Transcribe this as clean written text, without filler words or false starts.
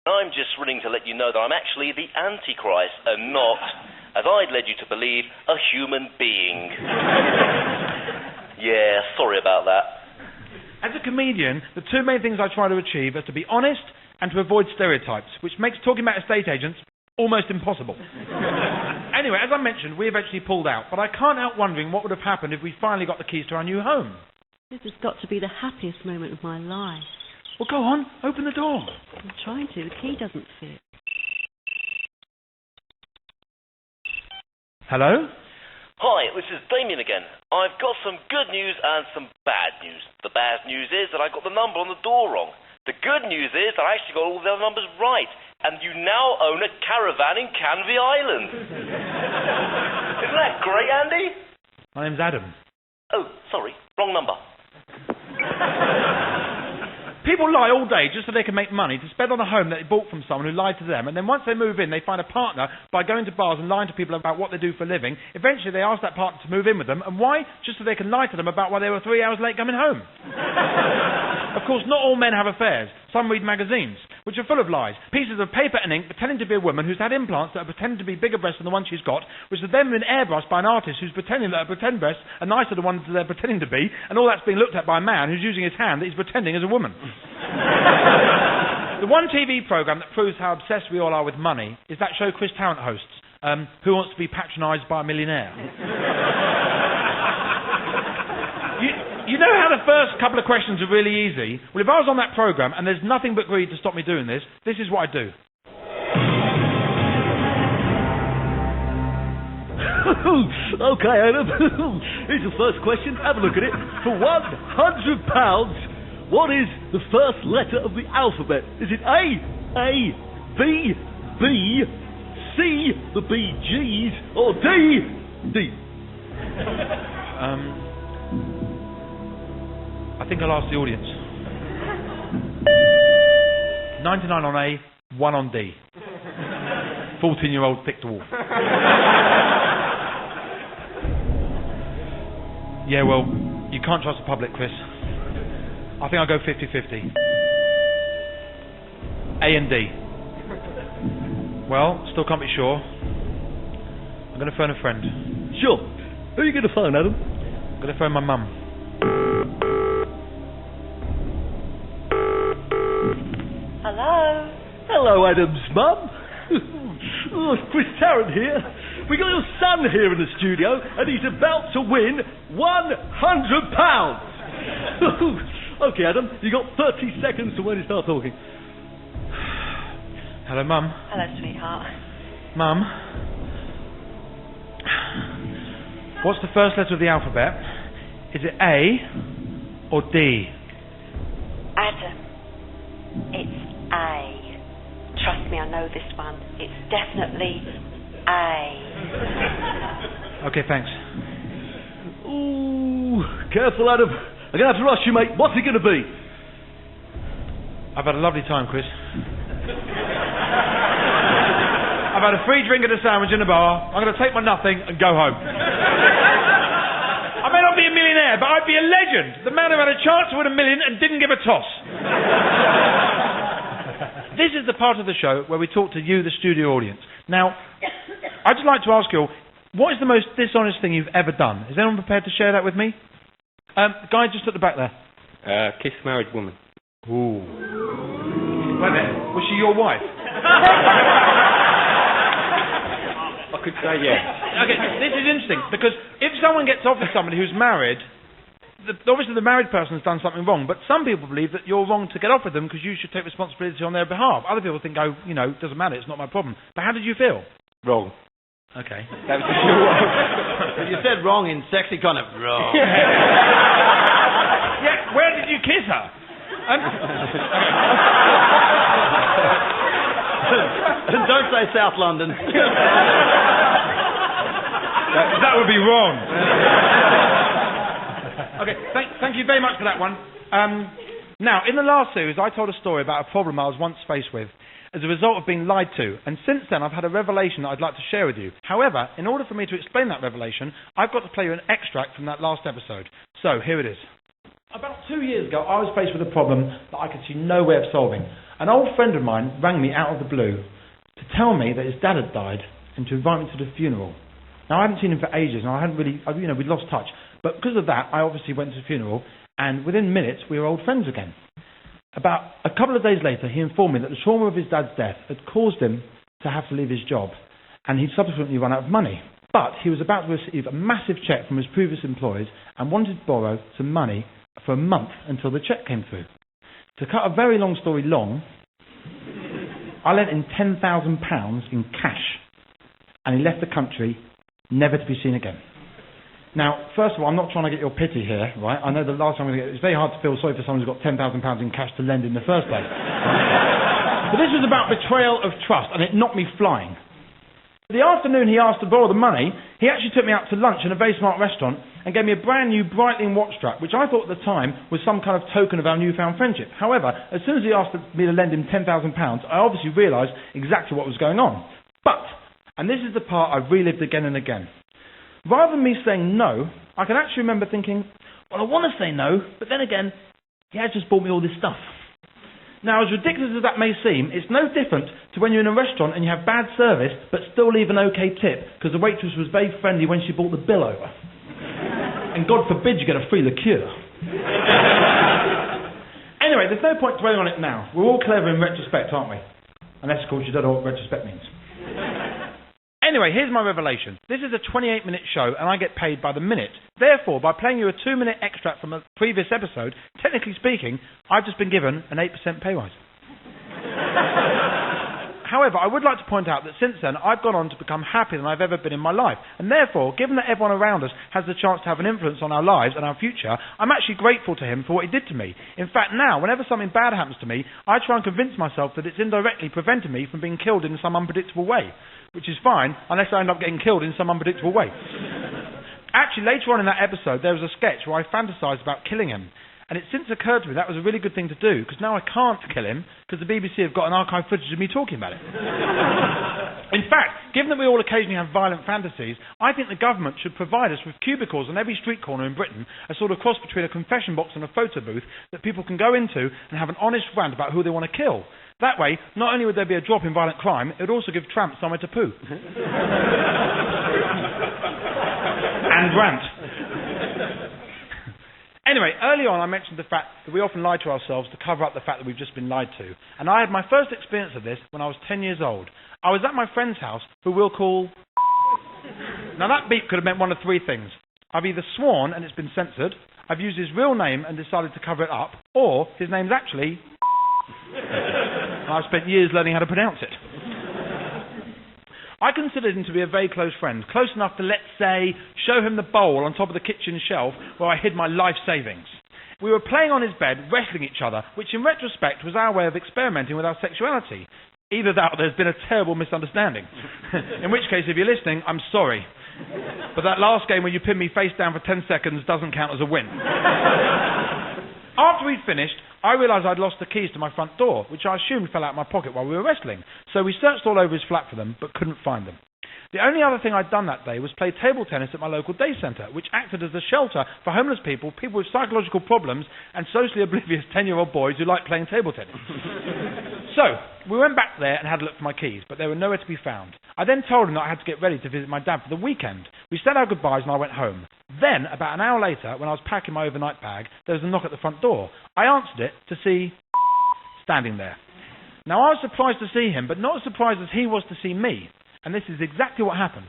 I'm just ringing to let you know that I'm actually the Antichrist and not, as I'd led you to believe, a human being. Yeah, sorry about that. As a comedian, the two main things I try to achieve are to be honest and to avoid stereotypes, which makes talking about estate agents almost impossible. Anyway, as I mentioned, we eventually pulled out, but I can't help wondering what would have happened if we finally got the keys to our new home. This has got to be the happiest moment of my life. Well, go on, open the door. I'm trying to. The key doesn't fit. Hello? Hi, this is Damien again. I've got some good news and some bad news. The bad news is that I got the number on the door wrong. The good news is that I actually got all the other numbers right, and you now own a caravan in Canvey Island. Isn't that great, Andy? My name's Adam. Oh, sorry, wrong number. People lie all day just so they can make money to spend on a home that they bought from someone who lied to them, and then once they move in, they find a partner by going to bars and lying to people about what they do for a living. Eventually, they ask that partner to move in with them, and why? Just so they can lie to them about why they were 3 hours late coming home. Of course, not all men have affairs. Some read magazines, which are full of lies. Pieces of paper and ink pretending to be a woman who's had implants that are pretending to be bigger breasts than the one she's got, which have then been airbrushed by an artist who's pretending that her pretend breasts are nicer than the ones they're pretending to be, and all that's being looked at by a man who's using his hand that he's pretending is a woman. The one TV programme that proves how obsessed we all are with money is that show Chris Tarrant hosts, Who Wants to Be Patronised by a Millionaire? You know how the first couple of questions are really easy? Well, if I was on that programme and there's nothing but greed to stop me doing this, this is what I'd do. Okay, Adam. Here's your first question. Have a look at it. For £100, what is the first letter of the alphabet? Is it A, B, C, the B, G's, or D? I think I'll ask the audience. 99 on A, 1 on D. 14-year-old thick dwarf. Yeah, well, you can't trust the public, Chris. I think I'll go 50-50. A and D. Well, still can't be sure. I'm going to phone a friend. Sure. Who are you going to phone, Adam? I'm going to phone my mum. Hello? Hello, Adam's mum. Oh, it's Chris Tarrant here. We got your son here in the studio, and he's about to win £100. Okay, Adam, you got 30 seconds to when you start talking. Hello, Mum. Hello, sweetheart. Mum. What's the first letter of the alphabet? Is it A or D? Adam, it's A. Trust me, I know this one. It's definitely A. Okay, thanks. Ooh, careful, Adam. I'm going to have to rush you, mate. What's it going to be? I've had a lovely time, Chris. I've had a free drink and a sandwich in a bar. I'm going to take my nothing and go home. I may not be a millionaire, but I'd be a legend. The man who had a chance to win $1 million and didn't give a toss. This is the part of the show where we talk to you, the studio audience. Now, I'd just like to ask you all, what is the most dishonest thing you've ever done? Is anyone prepared to share that with me? Guy just at the back there. Kiss a married woman. Ooh. Wait a minute. Was she your wife? I could say yes. Okay, this is interesting, because if someone gets off with somebody who's married, obviously the married person's done something wrong, but some people believe that you're wrong to get off with them because you should take responsibility on their behalf. Other people think, oh, you know, it doesn't matter, it's not my problem. But how did you feel? Wrong. Okay. That was the sure. You said wrong in sexy kind of wrong. Yeah, where did you kiss her? Don't say South London. That would be wrong. Okay, thank you very much for that one. Now, in the last series, I told a story about a problem I was once faced with as a result of being lied to, and since then I've had a revelation that I'd like to share with you. However, in order for me to explain that revelation, I've got to play you an extract from that last episode. So, here it is. About 2 years ago, I was faced with a problem that I could see no way of solving. An old friend of mine rang me out of the blue to tell me that his dad had died and to invite me to the funeral. Now, I hadn't seen him for ages, and I hadn't really, we'd lost touch. But because of that, I obviously went to the funeral, and within minutes, we were old friends again. About a couple of days later, he informed me that the trauma of his dad's death had caused him to have to leave his job, and he'd subsequently run out of money. But he was about to receive a massive cheque from his previous employers and wanted to borrow some money for a month until the cheque came through. To cut a very long story long, I lent him £10,000 in cash, and he left the country, never to be seen again. Now, first of all, I'm not trying to get your pity here, right? I know the last time I'm going to get it's very hard to feel sorry for someone who's got £10,000 in cash to lend in the first place. But this was about betrayal of trust, and it knocked me flying. The afternoon he asked to borrow the money, he actually took me out to lunch in a very smart restaurant and gave me a brand new Breitling watch strap, which I thought at the time was some kind of token of our newfound friendship. However, as soon as he asked me to lend him £10,000, I obviously realised exactly what was going on. But, and this is the part I've relived again and again, rather than me saying no, I can actually remember thinking, well, I want to say no, but then again, he has just bought me all this stuff. Now, as ridiculous as that may seem, it's no different to when you're in a restaurant and you have bad service but still leave an okay tip because the waitress was very friendly when she brought the bill over. And God forbid you get a free liqueur. Anyway, there's no point dwelling on it now. We're all clever in retrospect, aren't we? Unless, of course, you don't know what retrospect means. Anyway, here's my revelation. This is a 28-minute show, and I get paid by the minute. Therefore, by playing you a 2-minute extract from a previous episode, technically speaking, I've just been given an 8% pay rise. However, I would like to point out that since then, I've gone on to become happier than I've ever been in my life. And therefore, given that everyone around us has the chance to have an influence on our lives and our future, I'm actually grateful to him for what he did to me. In fact, now, whenever something bad happens to me, I try and convince myself that it's indirectly preventing me from being killed in some unpredictable way. Which is fine, unless I end up getting killed in some unpredictable way. Actually, later on in that episode, there was a sketch where I fantasised about killing him. And it's since occurred to me that was a really good thing to do, because now I can't kill him, because the BBC have got an archive footage of me talking about it. In fact, given that we all occasionally have violent fantasies, I think the government should provide us with cubicles on every street corner in Britain, a sort of cross between a confession box and a photo booth that people can go into and have an honest rant about who they want to kill. That way, not only would there be a drop in violent crime, it would also give tramps somewhere to poo. And rant. Anyway, early on I mentioned the fact that we often lie to ourselves to cover up the fact that we've just been lied to. And I had my first experience of this when I was 10 years old. I was at my friend's house, who we'll call... Now that beep could have meant one of three things. I've either sworn and it's been censored, I've used his real name and decided to cover it up, or his name's actually... I've spent years learning how to pronounce it. I considered him to be a very close friend, close enough to, let's say, show him the bowl on top of the kitchen shelf where I hid my life savings. We were playing on his bed, wrestling each other, which in retrospect was our way of experimenting with our sexuality. Either that or there's been a terrible misunderstanding. In which case, if you're listening, I'm sorry. But that last game where you pinned me face down for 10 seconds doesn't count as a win. After we'd finished, I realised I'd lost the keys to my front door, which I assumed fell out of my pocket while we were wrestling. So we searched all over his flat for them, but couldn't find them. The only other thing I'd done that day was play table tennis at my local day centre, which acted as a shelter for homeless people, people with psychological problems, and socially oblivious 10-year-old boys who like playing table tennis. So, we went back there and had a look for my keys, but they were nowhere to be found. I then told him that I had to get ready to visit my dad for the weekend. We said our goodbyes and I went home. Then, about an hour later, when I was packing my overnight bag, there was a knock at the front door. I answered it to see standing there. Now, I was surprised to see him, but not as surprised as he was to see me. And this is exactly what happened.